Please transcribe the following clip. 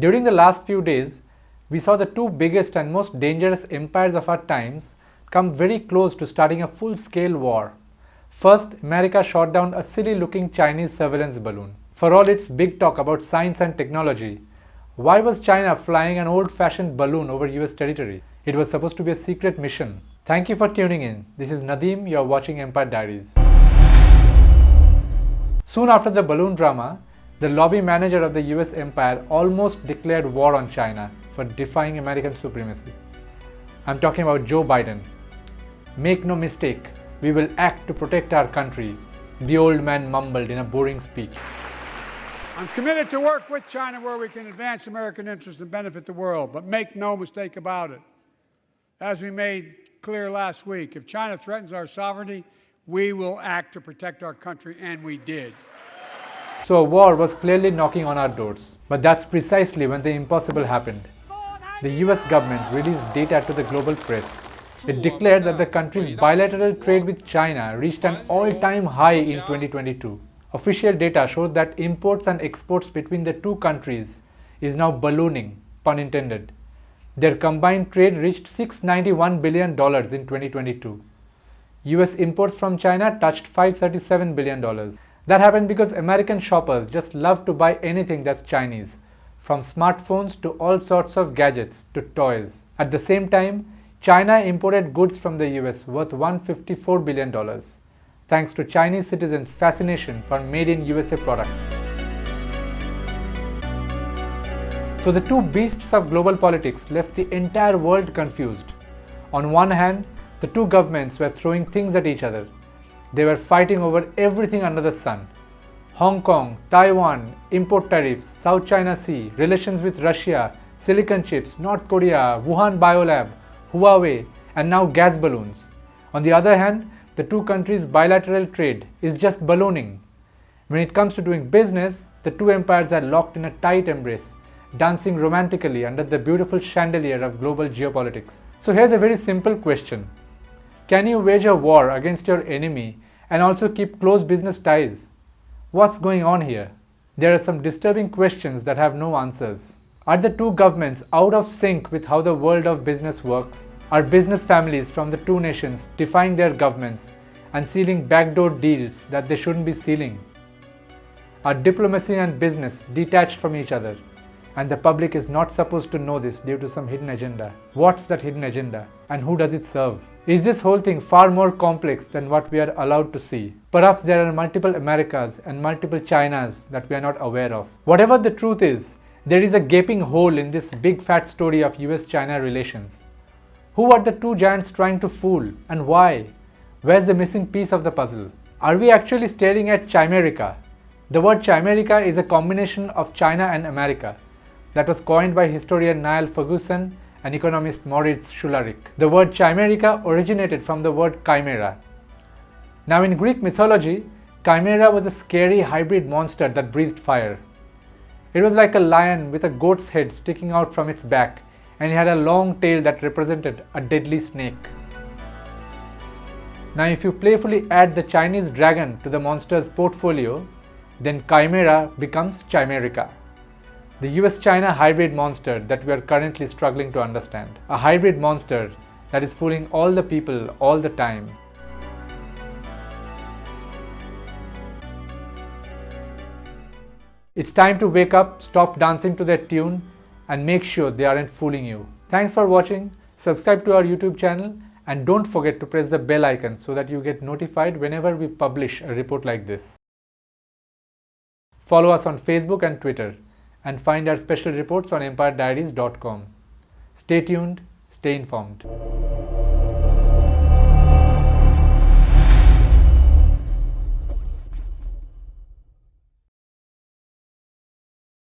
During the last few days, we saw the two biggest and most dangerous empires of our times come very close to starting a full-scale war. First, America shot down a silly-looking Chinese surveillance balloon. For all its big talk about science and technology, why was China flying an old-fashioned balloon over US territory? It was supposed to be a secret mission. Thank you for tuning in. This is Nadeem, you are watching Empire Diaries. Soon after the balloon drama, the lobby manager of the US empire almost declared war on China for defying American supremacy. I'm talking about Joe Biden. Make no mistake, we will act to protect our country, the old man mumbled in a boring speech. I'm committed to work with China where we can advance American interests and benefit the world, but make no mistake about it. As we made clear last week, if China threatens our sovereignty, we will act to protect our country, and we did. So a war was clearly knocking on our doors. But that's precisely when the impossible happened. The US government released data to the global press. It declared that the country's bilateral trade with China reached an all-time high in 2022. Official data showed that imports and exports between the two countries is now ballooning, pun intended. Their combined trade reached $691 billion in 2022. US imports from China touched $537 billion. That happened because American shoppers just love to buy anything that's Chinese, from smartphones to all sorts of gadgets to toys. At the same time, China imported goods from the US worth $154 billion, thanks to Chinese citizens' fascination for made-in-USA products. So the two beasts of global politics left the entire world confused. On one hand, the two governments were throwing things at each other. They were fighting over everything under the sun. Hong Kong, Taiwan, import tariffs, South China Sea, relations with Russia, silicon chips, North Korea, Wuhan Biolab, Huawei, and now gas balloons. On the other hand, the two countries' bilateral trade is just ballooning. When it comes to doing business, the two empires are locked in a tight embrace, dancing romantically under the beautiful chandelier of global geopolitics. So here's a very simple question. Can you wage a war against your enemy and also keep close business ties? What's going on here? There are some disturbing questions that have no answers. Are the two governments out of sync with how the world of business works? Are business families from the two nations defying their governments and sealing backdoor deals that they shouldn't be sealing? Are diplomacy and business detached from each other, and the public is not supposed to know this due to some hidden agenda? What's that hidden agenda, and who does it serve? Is this whole thing far more complex than what we are allowed to see? Perhaps there are multiple Americas and multiple Chinas that we are not aware of. Whatever the truth is, there is a gaping hole in this big fat story of US-China relations. Who are the two giants trying to fool, and why? Where's the missing piece of the puzzle? Are we actually staring at Chimerica? The word Chimerica is a combination of China and America that was coined by historian Niall Ferguson and economist Moritz Schularik. The word Chimerica originated from the word chimera. Now in Greek mythology, chimera was a scary hybrid monster that breathed fire. It was like a lion with a goat's head sticking out from its back, and it had a long tail that represented a deadly snake. Now if you playfully add the Chinese dragon to the monster's portfolio, then chimera becomes Chimerica. The US-China hybrid monster that we are currently struggling to understand. A hybrid monster that is fooling all the people all the time. It's time to wake up, stop dancing to their tune, and make sure they aren't fooling you. Thanks for watching, subscribe to our YouTube channel, and don't forget to press the bell icon so that you get notified whenever we publish a report like this. Follow us on Facebook and Twitter, and find our special reports on EmpireDiaries.com. Stay tuned, stay informed.